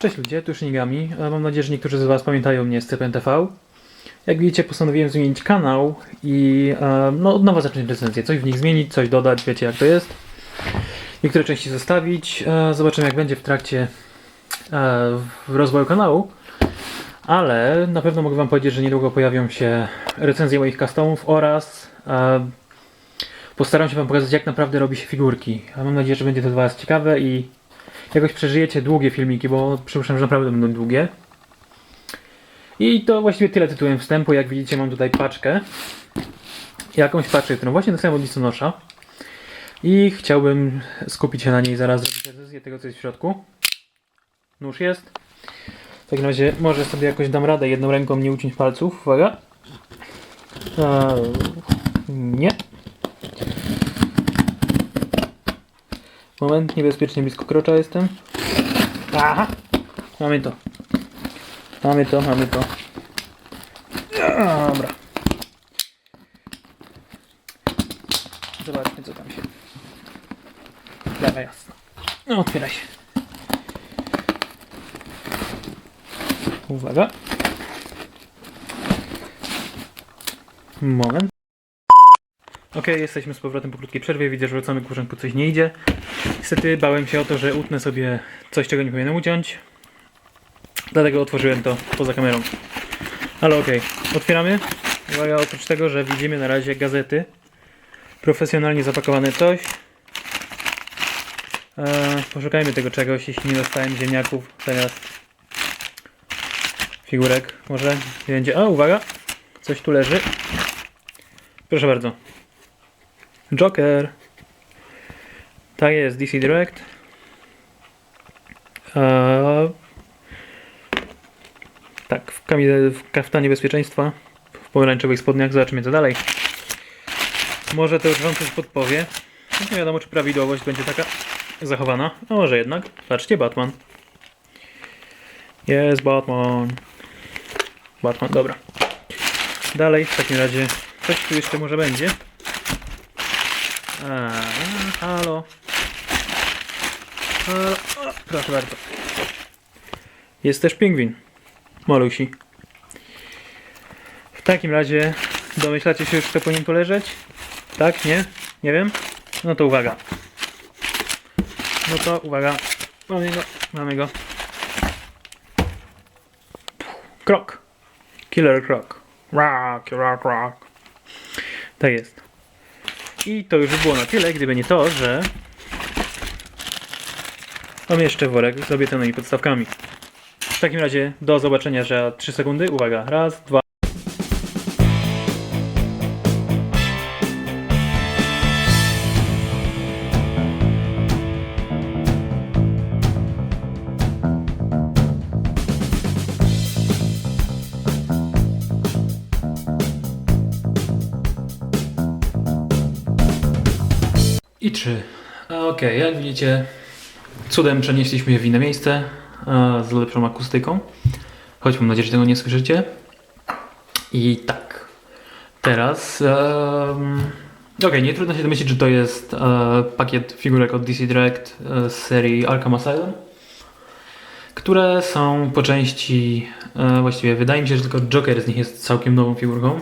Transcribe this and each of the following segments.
Cześć ludzie, tu Shinigami. Mam nadzieję, że niektórzy z Was pamiętają mnie z CPNTV. Jak widzicie, postanowiłem zmienić kanał i no, od nowa zacząć recenzję. Coś w nich zmienić, coś dodać, wiecie jak to jest. Niektóre części zostawić. Zobaczymy jak będzie w trakcie rozwoju kanału. Ale na pewno mogę Wam powiedzieć, że niedługo pojawią się recenzje moich customów oraz postaram się Wam pokazać jak naprawdę robi się figurki. Mam nadzieję, że będzie to dla Was ciekawe i jakoś przeżyjecie długie filmiki, bo przypuszczam, że naprawdę będą długie. I to właściwie tyle tytułem wstępu. Jak widzicie, mam tutaj paczkę. Jakąś paczkę, którą właśnie dostałem od listonosza. I chciałbym skupić się na niej, zaraz zrobić recenzję tego, co jest w środku. Nóż jest. W takim razie może sobie jakoś dam radę jedną ręką nie uciąć palców. Uwaga. Nie. Moment, niebezpiecznie blisko krocza jestem. Aha! Mamy to. Mamy to. Dobra. Zobaczmy co tam się. Dobra, jasno. No, otwieraj się. Uwaga. Moment. Ok, jesteśmy z powrotem po krótkiej przerwie. Widzę, że wracamy, kurczęku, coś nie idzie. Niestety bałem się o to, że utnę sobie coś, czego nie powinienem uciąć. Dlatego otworzyłem to poza kamerą. Ale okej, otwieramy. Uwaga, oprócz tego, że widzimy na razie gazety. Profesjonalnie zapakowane coś. Poszukajmy tego czegoś, jeśli nie dostałem ziemniaków zamiast figurek. Może będzie... O, uwaga! Coś tu leży. Proszę bardzo. Joker. Tak jest, DC Direct. Tak, w kaftanie bezpieczeństwa, w pomarańczowych spodniach. Zobaczymy co dalej. Może to już Wam coś podpowie. Nie wiadomo, czy prawidłowość będzie taka zachowana. A może jednak. Patrzcie, Batman. Jest Batman. Batman, dobra. Dalej, w takim razie coś tu jeszcze może będzie. Halo. O, proszę bardzo. Jest też pingwin. Malusi. W takim razie domyślacie się już, kto powinien poleżeć? Tak? Nie? Nie wiem? No to uwaga. No to uwaga. Mamy go. Krok. Killer Krok. Rock. Tak jest. I to już by było na tyle, gdyby nie to, że mam jeszcze worek z obiecanymi podstawkami. W takim razie do zobaczenia za 3 sekundy. Uwaga. Raz, dwa. I 3. Okej, jak widzicie, cudem przenieśliśmy je w inne miejsce z lepszą akustyką. Choć mam nadzieję, że tego nie słyszycie. I tak. Teraz... Okej, nie trudno się domyślić, że to jest pakiet figurek od DC Direct z serii Arkham Asylum, które są po części... właściwie wydaje mi się, że tylko Joker z nich jest całkiem nową figurką.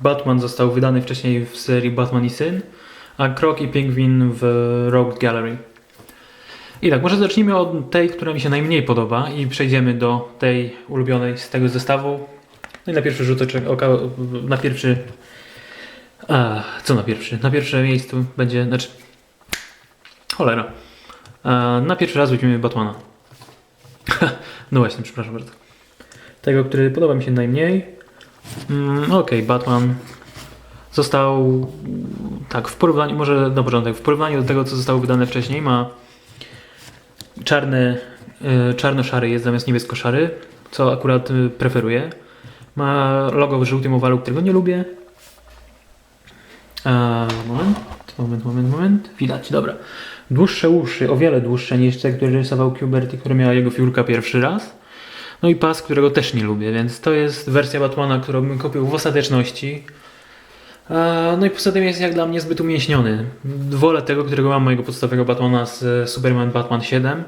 Batman został wydany wcześniej w serii Batman i Syn, a Krok i Pingwin w Rogue Gallery. I tak, może zacznijmy od tej, która mi się najmniej podoba i przejdziemy do tej ulubionej z tego zestawu. No i na pierwszy rzut oka, na pierwszy... co na pierwszy? Na pierwsze miejsce będzie, znaczy... Cholera. Na pierwszy raz weźmiemy Batmana. No właśnie, przepraszam bardzo. Tego, który podoba mi się najmniej. Okej, Batman został... Tak, w porównaniu, może na początek, w porównaniu do tego, co zostało wydane wcześniej, ma czarno-szary jest zamiast niebiesko-szary, co akurat preferuję. Ma logo w żółtym owalu, którego nie lubię. Moment. Widać, dobra. Dłuższe uszy, o wiele dłuższe niż te, które rysował Kubert i które miała jego figurka pierwszy raz. No i pas, którego też nie lubię, więc to jest wersja Batmana, którą bym kupił w ostateczności. No i poza tym jest jak dla mnie zbyt umięśniony. Wolę tego, którego mam mojego podstawowego Batmana z Superman Batman 7.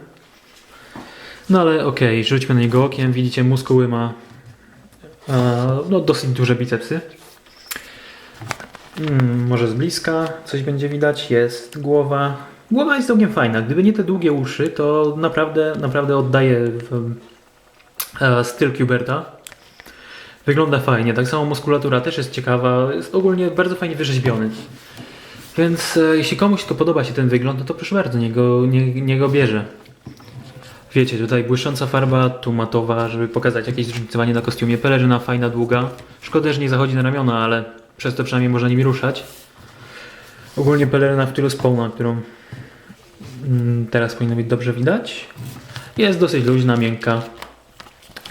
No ale okej, rzućmy na niego okiem. Widzicie, muskuły ma no, dosyć duże bicepsy. Może z bliska coś będzie widać. Jest głowa. Głowa jest całkiem fajna. Gdyby nie te długie uszy, to naprawdę oddaje styl Q*berta. Wygląda fajnie. Tak samo muskulatura też jest ciekawa. Jest ogólnie bardzo fajnie wyrzeźbiony. Więc jeśli komuś to podoba się ten wygląd, to proszę bardzo, niech go bierze. Wiecie, tutaj błyszcząca farba, tu matowa, żeby pokazać jakieś zróżnicowanie na kostiumie. Peleryna fajna, długa. Szkoda, że nie zachodzi na ramiona, ale przez to przynajmniej można nimi ruszać. Ogólnie peleryna w stylu Spawna, którą teraz powinno być dobrze widać. Jest dosyć luźna, miękka.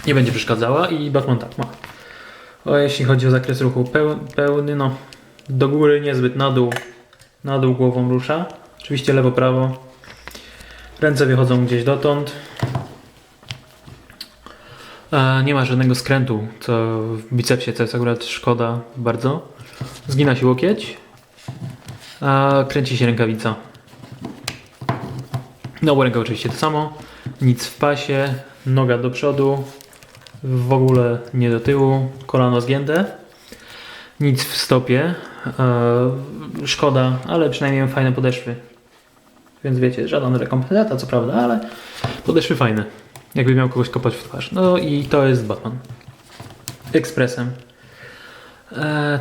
Nie będzie przeszkadzała i Batman tak ma. Jeśli chodzi o zakres ruchu pełny, no do góry niezbyt, na dół głową rusza. Oczywiście lewo, prawo. Ręce wychodzą gdzieś dotąd. Nie ma żadnego skrętu, co w bicepsie, co jest akurat szkoda bardzo. Zgina się łokieć. Kręci się rękawica. No bo ręka oczywiście to samo. Nic w pasie. Noga do przodu. W ogóle nie do tyłu. Kolano zgięte. Nic w stopie. Szkoda, ale przynajmniej mam fajne podeszwy. Więc wiecie, żadna rekompensata, co prawda, ale podeszwy fajne. Jakby miał kogoś kopać w twarz. No i to jest Batman. Ekspresem.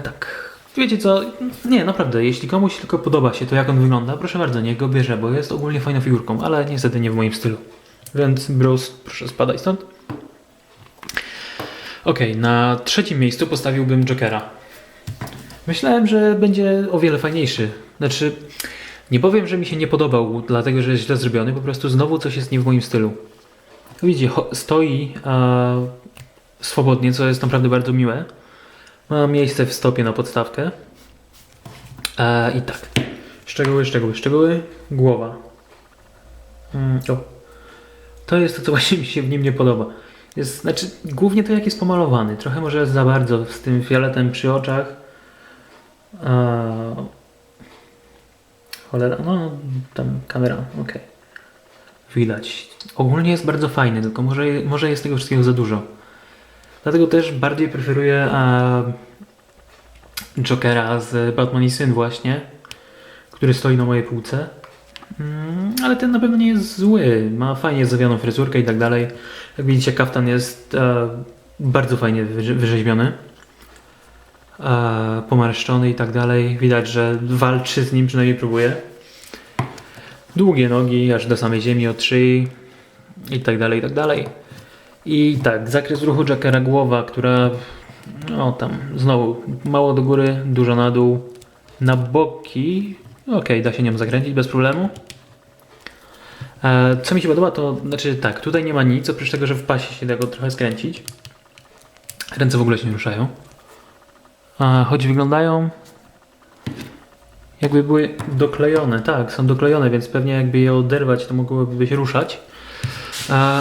Tak. Wiecie co? Nie, naprawdę, jeśli komuś tylko podoba się to, jak on wygląda, proszę bardzo, niech go bierze, bo jest ogólnie fajną figurką, ale niestety nie w moim stylu. Więc Bruce, proszę spadaj stąd. Okej, na trzecim miejscu postawiłbym Jokera. Myślałem, że będzie o wiele fajniejszy. Znaczy, nie powiem, że mi się nie podobał, dlatego że jest źle zrobiony, po prostu znowu coś jest nie w moim stylu. Widzicie, stoi swobodnie, co jest naprawdę bardzo miłe. Ma miejsce w stopie na podstawkę. I tak. Szczegóły. Głowa. To jest to, co właśnie mi się w nim nie podoba. Znaczy, głównie to, jak jest pomalowany. Trochę może za bardzo z tym fioletem przy oczach. Cholera, no tam kamera, okej. Widać. Ogólnie jest bardzo fajny, tylko może jest tego wszystkiego za dużo. Dlatego też bardziej preferuję Jokera z Batman i Syn właśnie, który stoi na mojej półce. Ale ten na pewno nie jest zły. Ma fajnie zawianą fryzurkę i tak dalej. Jak widzicie, kaftan jest bardzo fajnie wyrzeźbiony. Pomarszczony i tak dalej. Widać, że walczy z nim, przynajmniej próbuje. Długie nogi, aż do samej ziemi, od szyi i tak dalej, i tak dalej. I tak, zakres ruchu Jokera, głowa, która no tam znowu mało do góry, dużo na dół, na boki. Okej, da się nią zakręcić bez problemu. Co mi się podoba, to znaczy tak, tutaj nie ma nic, oprócz tego, że w pasie się da go trochę skręcić. Ręce w ogóle się nie ruszają. Choć wyglądają jakby były doklejone. Tak, są doklejone, więc pewnie jakby je oderwać, to mogłyby się ruszać.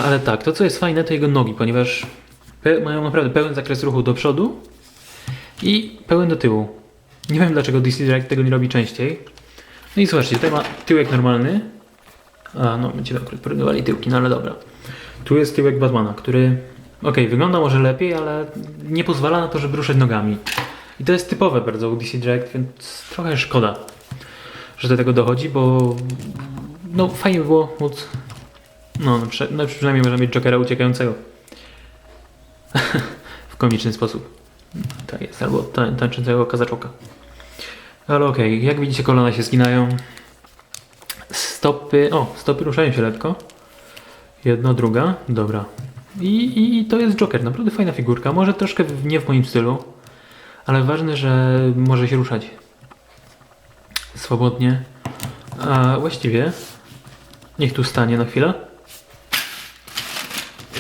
Ale tak, to co jest fajne, to jego nogi, ponieważ mają naprawdę pełen zakres ruchu do przodu i pełen do tyłu. Nie wiem, dlaczego DC Direct tego nie robi częściej. No i zobaczcie, tutaj ma tyłek normalny. No, będziemy akurat porównywali tyłki, no ale dobra. Tu jest tyłek Batmana, który wygląda może lepiej, ale nie pozwala na to, żeby ruszać nogami. I to jest typowe bardzo u DC Direct, więc trochę szkoda, że do tego dochodzi, bo no fajnie by było móc, no przynajmniej można mieć Jokera uciekającego w komiczny sposób. Tak jest, albo tańczącego kazaczoka. Ale jak widzicie, kolana się zginają. Stopy ruszają się lekko. Jedna, druga, dobra. I to jest Joker, naprawdę fajna figurka, może troszkę nie w moim stylu, ale ważne, że może się ruszać swobodnie. Właściwie niech tu stanie na chwilę.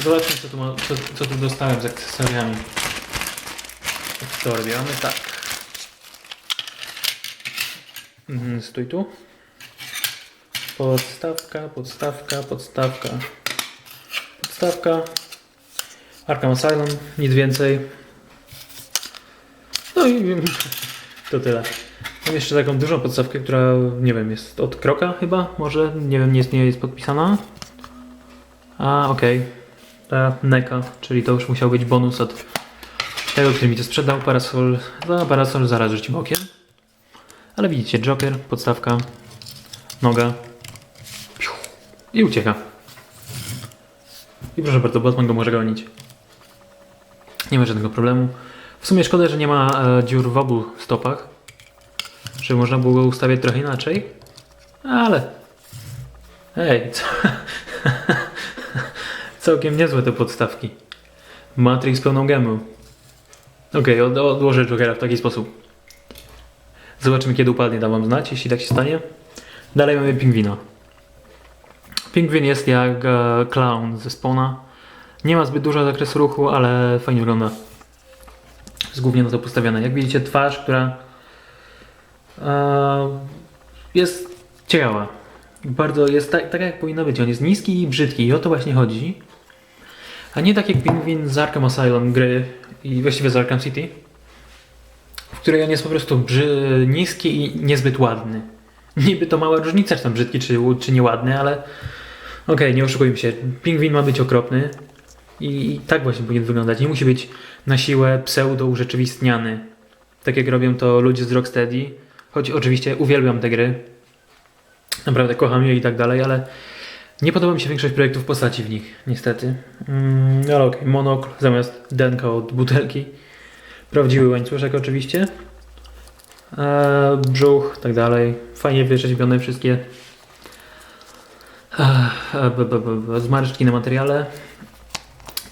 Zobaczmy, co tu dostałem z akcesoriami. W torbie mamy tak. Stój tu. Podstawka. Arkham Asylum, nic więcej. No i to tyle. Mam jeszcze taką dużą podstawkę, która, nie wiem, jest od Kroka chyba, może, nie wiem, nie jest podpisana. A, okej. Ta Neka, czyli to już musiał być bonus od tego, który mi to sprzedał. Parasol zaraz rzucimy okiem. Ale widzicie, Joker, podstawka, noga i ucieka. I proszę bardzo, Batman go może gonić. Nie ma żadnego problemu. W sumie szkoda, że nie ma dziur w obu stopach. Żeby można było go ustawiać trochę inaczej. Ale... Hej, co? Całkiem niezłe te podstawki. Matrix pełną gębą. Okej, odłożę Jokera w taki sposób. Zobaczymy, kiedy upadnie, dam wam znać, jeśli tak się stanie. Dalej mamy Pingwina. Pingwin jest jak clown ze Spawna. Nie ma zbyt dużo zakresu ruchu, ale fajnie wygląda. Jest głównie na to postawione. Jak widzicie, twarz, która jest ciekawa. Bardzo jest tak jak powinno być. On jest niski i brzydki i o to właśnie chodzi. A nie tak jak Pingwin z Arkham Asylum gry i właściwie z Arkham City, w której on jest po prostu niski i niezbyt ładny. Niby to mała różnica, czy tam brzydki, czy nieładny, ale okej, nie oszukujmy się. Pingwin ma być okropny i tak właśnie powinien wyglądać. Nie musi być na siłę pseudo-urzeczywistniany. Tak jak robią to ludzie z Rocksteady. Choć oczywiście uwielbiam te gry. Naprawdę kocham je i tak dalej, ale nie podoba mi się większość projektów postaci w nich, niestety. Ale okej, monokl zamiast denka od butelki. Prawdziwy łańcuszek oczywiście. Brzuch, tak dalej. Fajnie wyrzeźbione wszystkie zmarszczki na materiale.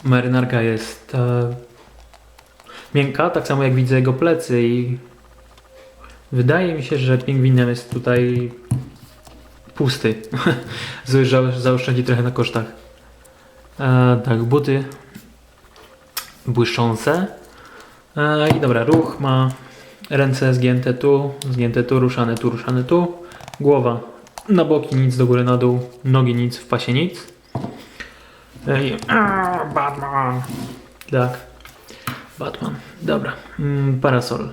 Marynarka jest miękka, tak samo jak widzę jego plecy i wydaje mi się, że pingwinem jest tutaj pusty. Zaoszczędzi trochę na kosztach. Tak, buty błyszczące. I dobra, ruch ma ręce zgięte tu, ruszane tu, ruszane tu. Głowa na boki, nic do góry, na dół. Nogi nic, w pasie nic. Batman. Tak. Batman. Dobra. Parasol.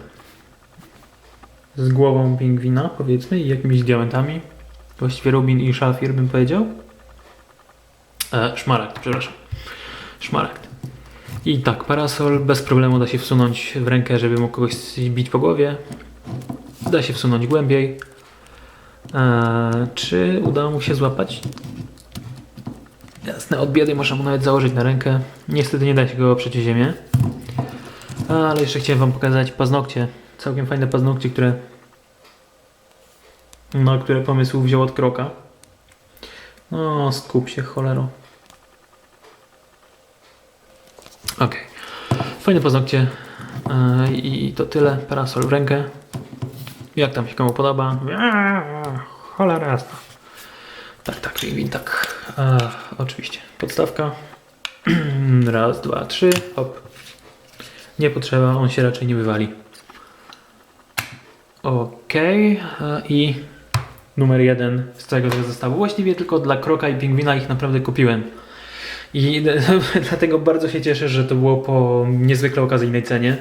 Z głową pingwina, powiedzmy, i jakimiś diamentami. Właściwie rubin i szafir, bym powiedział. Szmaragd, przepraszam. Szmaragd. I tak, parasol bez problemu da się wsunąć w rękę, żeby mógł kogoś bić po głowie. Da się wsunąć głębiej. Czy udało mu się złapać? Jasne, od biedy można mu nawet założyć na rękę. Niestety nie da się go oprzeć o ziemię. Ale jeszcze chciałem wam pokazać paznokcie. Całkiem fajne paznokcie, które pomysł wziął od Kroka. No, skup się, cholero. Okej. Fajne paznokcie. I to tyle. Parasol w rękę. Jak tam się komu podoba? Cholera jasna. Tak, pingwin, tak. Oczywiście. Podstawka. Raz, dwa, trzy. Hop. Nie potrzeba, on się raczej nie wywali. Okej. I numer 1 z całego tego zestawu. Właściwie tylko dla Kroka i Pingwina ich naprawdę kupiłem. I dlatego bardzo się cieszę, że to było po niezwykle okazyjnej cenie.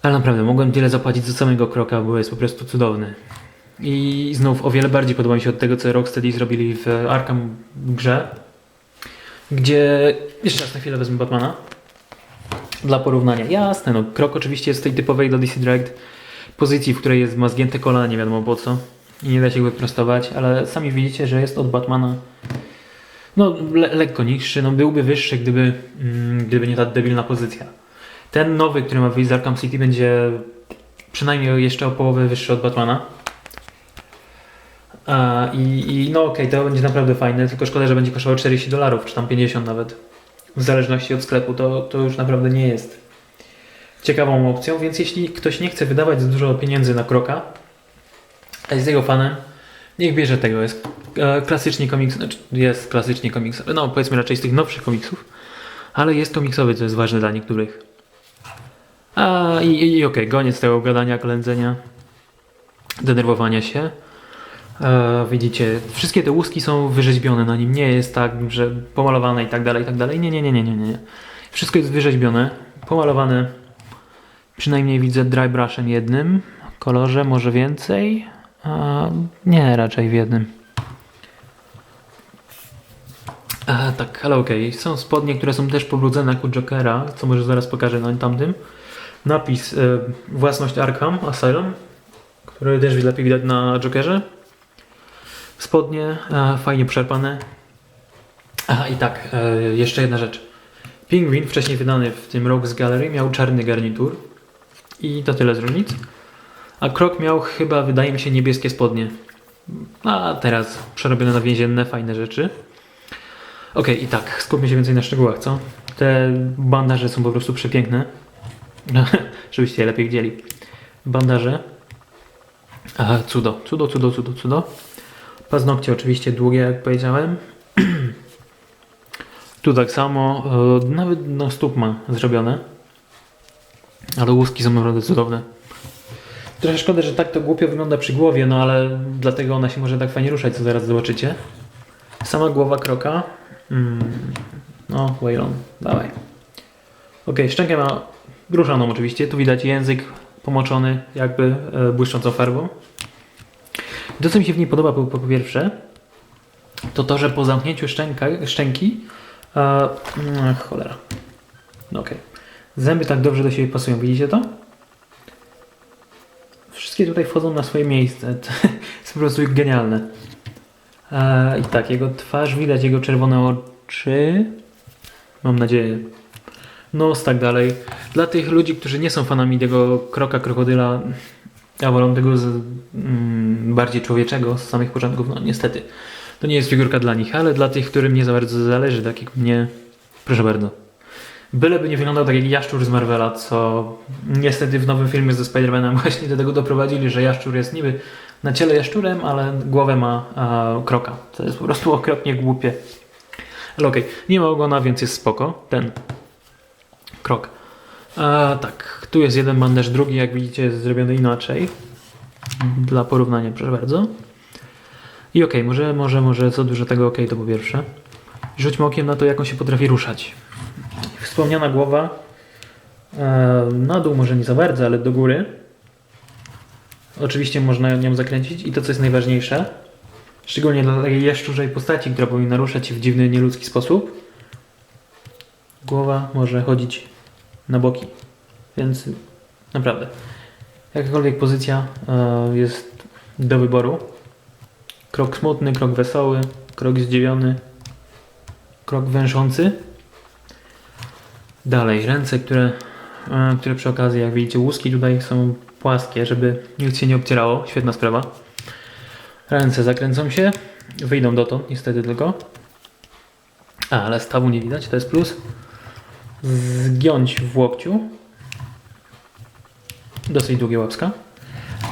Ale naprawdę, mogłem tyle zapłacić za samego Kroka, bo jest po prostu cudowny. I znów o wiele bardziej podoba mi się od tego, co Rocksteady zrobili w Arkham grze. Gdzie... Jeszcze raz na chwilę wezmę Batmana. Dla porównania. Jasne, no Krok oczywiście jest w tej typowej do DC Direct pozycji, w której ma zgięte kolana, nie wiadomo po co. I nie da się go wyprostować, ale sami widzicie, że jest od Batmana no lekko niższy, no byłby wyższy, gdyby nie ta debilna pozycja. Ten nowy, który ma wyjść z Arkham City, będzie przynajmniej jeszcze o połowę wyższy od Batmana. No okej, to będzie naprawdę fajne, tylko szkoda, że będzie kosztowało $40, czy tam 50 nawet. W zależności od sklepu, to już naprawdę nie jest ciekawą opcją, więc jeśli ktoś nie chce wydawać za dużo pieniędzy na Kroka, a jest jego fanem, niech bierze tego. Jest klasycznie komiksowy, znaczy jest klasycznie komiksowy, no powiedzmy raczej z tych nowszych komiksów, ale jest komiksowy, co jest ważne dla niektórych. Okej, koniec tego gadania, klędzenia, denerwowania się. Widzicie, wszystkie te łuski są wyrzeźbione na nim, nie jest tak, że pomalowane i tak dalej, nie. Wszystko jest wyrzeźbione, pomalowane, przynajmniej widzę dry brushem jednym kolorze, może więcej, nie, raczej w jednym. Tak, ale okej. Są spodnie, które są też pobrudzone jak u Jokera, co może zaraz pokażę na tamtym. Napis własność Arkham Asylum, który też lepiej widać na Jokerze. Spodnie fajnie przerpane. Aha, i tak, jeszcze jedna rzecz. Pingwin, wcześniej wydany w tym Rogues Gallery, miał czarny garnitur. I to tyle z różnic. A Krok miał chyba, wydaje mi się, niebieskie spodnie. A teraz przerobione na więzienne, fajne rzeczy. Okej, i tak, skupmy się więcej na szczegółach, co? Te bandaże są po prostu przepiękne. Żebyście je lepiej widzieli. Bandaże. Aha, cudo, cudo, cudo, cudo, cudo. Paznokcie oczywiście długie, jak powiedziałem. Tu tak samo, nawet no stóp ma zrobione. Ale łuski są naprawdę cudowne. Trochę szkoda, że tak to głupio wygląda przy głowie, no ale dlatego ona się może tak fajnie ruszać, co zaraz zobaczycie. Sama głowa Kroka. No, Waylon, dawaj. Okej, szczękę ma ruszaną oczywiście. Tu widać język pomoczony jakby błyszczącą farbą. To, co mi się w niej podoba po pierwsze, to, że po zamknięciu szczęki cholera. No okej. Zęby tak dobrze do siebie pasują, widzicie to? Wszystkie tutaj wchodzą na swoje miejsce. To jest po prostu genialne. I tak, jego twarz, widać jego czerwone oczy. Mam nadzieję. Nos, tak dalej. Dla tych ludzi, którzy nie są fanami tego Kroka, krokodyla, a wolą tego bardziej człowieczego z samych początków, no niestety. To nie jest figurka dla nich, ale dla tych, którym nie za bardzo zależy, tak jak mnie, proszę bardzo. Byleby nie wyglądał tak jak jaszczur z Marvela, co niestety w nowym filmie ze Spider-Manem właśnie do tego doprowadzili, że jaszczur jest niby na ciele jaszczurem, ale głowę ma Kroka. To jest po prostu okropnie głupie. Ale okej, nie ma ogona, więc jest spoko. Ten Krok. Tak, tu jest jeden bandaż, drugi jak widzicie jest zrobiony inaczej. Dla porównania, proszę bardzo. I okej, może co dużo tego to po pierwsze. Rzućmy okiem na to, jak on się potrafi ruszać. Wspomniana głowa. Na dół może nie za bardzo, ale do góry. Oczywiście można nią zakręcić i to, co jest najważniejsze, szczególnie dla takiej jaszczurzej postaci, która powinna ruszać się w dziwny, nieludzki sposób, głowa może chodzić na boki. Więc naprawdę, jakakolwiek pozycja jest do wyboru. Krok smutny, krok wesoły, krok zdziwiony, krok węszący. Dalej, ręce, które przy okazji, jak widzicie, łuski tutaj są płaskie, żeby nic się nie obcierało. Świetna sprawa. Ręce zakręcą się, wyjdą dotąd, niestety tylko. Ale stawu nie widać, to jest plus. Zgiąć w łokciu. Dosyć długie łapska.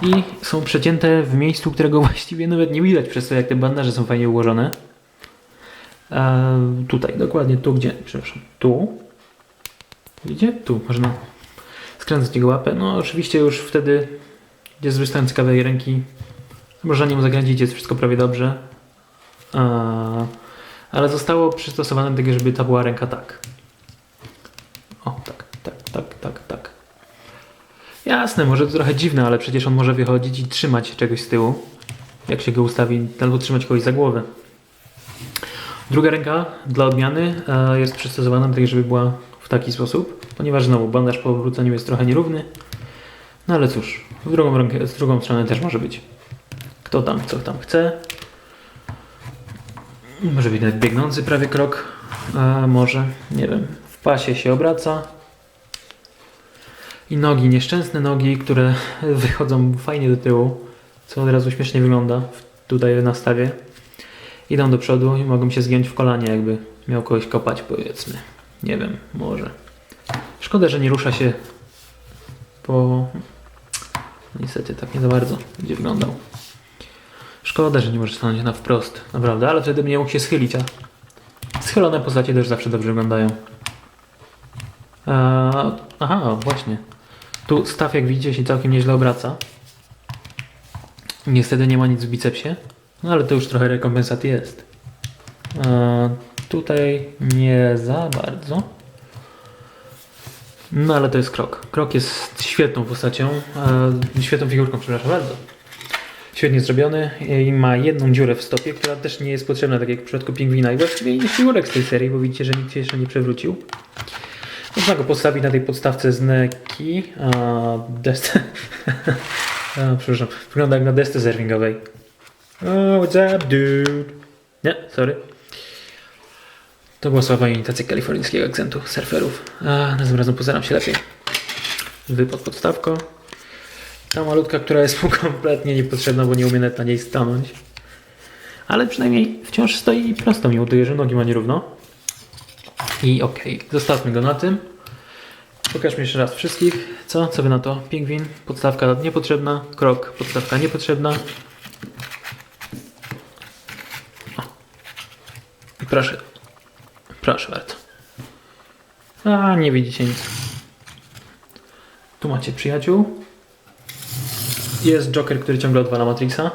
I są przecięte w miejscu, którego właściwie nawet nie widać, przez to jak te bandaże są fajnie ułożone. Tutaj, dokładnie tu, gdzie, przepraszam, tu. Widzicie? Tu można skręcać jego łapę. No oczywiście już wtedy jest wystający kawałek ręki. Można nią zakręcić, jest wszystko prawie dobrze. Ale zostało przystosowane do tego, żeby ta była ręka tak. O, tak. Jasne, może to trochę dziwne, ale przecież on może wychodzić i trzymać czegoś z tyłu. Jak się go ustawi, albo trzymać kogoś za głowę. Druga ręka dla odmiany jest przystosowana do tego, żeby była w taki sposób, ponieważ znowu bandaż po obróceniu jest trochę nierówny. No ale cóż, z drugą stronę też może być. Kto tam, co tam chce. Może być nawet biegnący prawie krok. Może, nie wiem, w pasie się obraca. I nogi, nieszczęsne nogi, które wychodzą fajnie do tyłu, co od razu śmiesznie wygląda tutaj na stawie. Idą do przodu i mogą się zgiąć w kolanie, jakby miał kogoś kopać, powiedzmy. Nie wiem, może. Szkoda, że nie rusza się po... Niestety tak nie za bardzo będzie wyglądał. Szkoda, że nie może stanąć na wprost, naprawdę, ale wtedy nie mógł się schylić, a schylone postacie też zawsze dobrze wyglądają. Aha, właśnie. Tu staw, jak widzicie, się całkiem nieźle obraca. Niestety nie ma nic w bicepsie, no ale to już trochę rekompensaty jest. Tutaj nie za bardzo. No ale to jest Krok. Krok jest świetną postacią, świetną figurką, przepraszam bardzo. Świetnie zrobiony i ma jedną dziurę w stopie, która też nie jest potrzebna, tak jak w przypadku pingwina i właściwie innych figurek z tej serii, bo widzicie, że nikt się jeszcze nie przewrócił. Można go postawić na tej podstawce z Neki. Przepraszam, wygląda jak na desce surfingowej. What's up, dude? Nie, sorry. To była słaba imitacja kalifornijskiego akcentu surferów. Następnym razem postaram się lepiej. Wypad podstawko. Ta malutka, która jest mu kompletnie niepotrzebna, bo nie umie nawet na niej stanąć. Ale przynajmniej wciąż stoi prosto, mimo tego, że nogi ma nierówno. I okej, zostawmy go na tym. Pokażmy jeszcze raz wszystkich. Co wy na to? Pingwin, podstawka niepotrzebna. Krok, podstawka niepotrzebna. O. I proszę. Proszę bardzo. Nie widzicie nic. Tu macie przyjaciół. Jest Joker, który ciągle odwala Matrixa.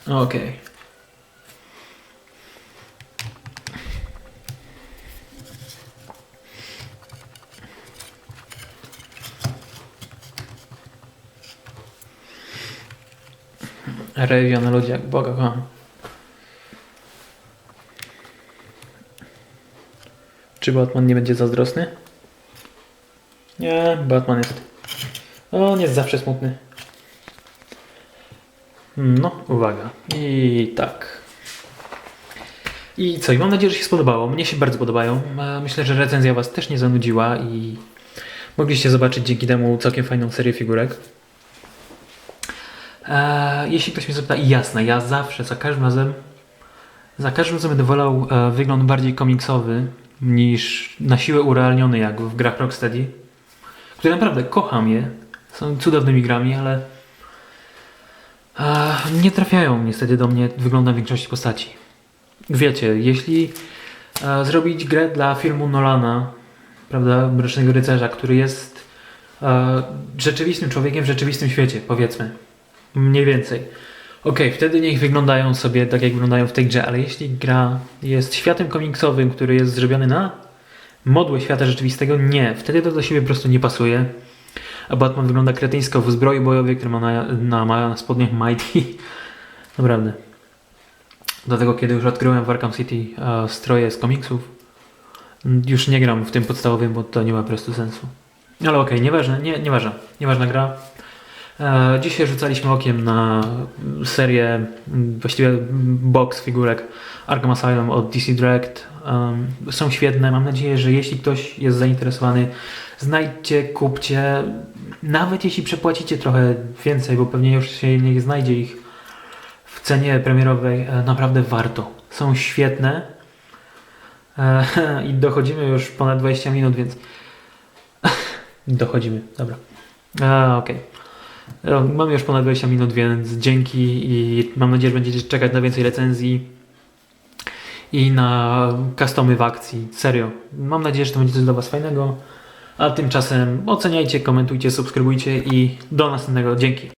Okej. Review na ludzi jak Boga kocham. Czy Batman nie będzie zazdrosny? Nie, Batman jest... On jest zawsze smutny. No, uwaga. I tak. I co? I mam nadzieję, że się spodobało. Mnie się bardzo podobają. Myślę, że recenzja was też nie zanudziła i mogliście zobaczyć dzięki temu całkiem fajną serię figurek. Jeśli ktoś mnie zapyta, jasne, ja zawsze, za każdym razem będę wolał wygląd bardziej komiksowy niż na siłę urealniony jak w grach Rocksteady, które naprawdę kocham je, są cudownymi grami, ale nie trafiają niestety do mnie wyglądem większości postaci. Wiecie, jeśli zrobić grę dla filmu Nolana, prawda, Mrocznego Rycerza, który jest rzeczywistym człowiekiem w rzeczywistym świecie, powiedzmy, mniej więcej. Okej, wtedy niech wyglądają sobie tak, jak wyglądają w tej grze, ale jeśli gra jest światem komiksowym, który jest zrobiony na modłę świata rzeczywistego, nie. Wtedy to do siebie po prostu nie pasuje. A Batman wygląda kretyńsko w zbroi bojowej, która ma na spodniach Mighty. Naprawdę. Dlatego kiedy już odkryłem w Arkham City stroje z komiksów, już nie gram w tym podstawowym, bo to nie ma po prostu sensu. Ale okej, nieważne, nieważna gra. Dzisiaj rzucaliśmy okiem na serię, właściwie box figurek Arkham Asylum od DC Direct. Są świetne, mam nadzieję, że jeśli ktoś jest zainteresowany, znajdźcie, kupcie, nawet jeśli przepłacicie trochę więcej, bo pewnie już się nie znajdzie ich w cenie premierowej, naprawdę warto. Są świetne i dochodzimy już ponad 20 minut, więc dochodzimy, dobra. Okej. Mamy już ponad 20 minut, więc dzięki i mam nadzieję, że będziecie czekać na więcej recenzji i na customy w akcji. Serio. Mam nadzieję, że to będzie coś dla was fajnego. A tymczasem oceniajcie, komentujcie, subskrybujcie i do następnego. Dzięki.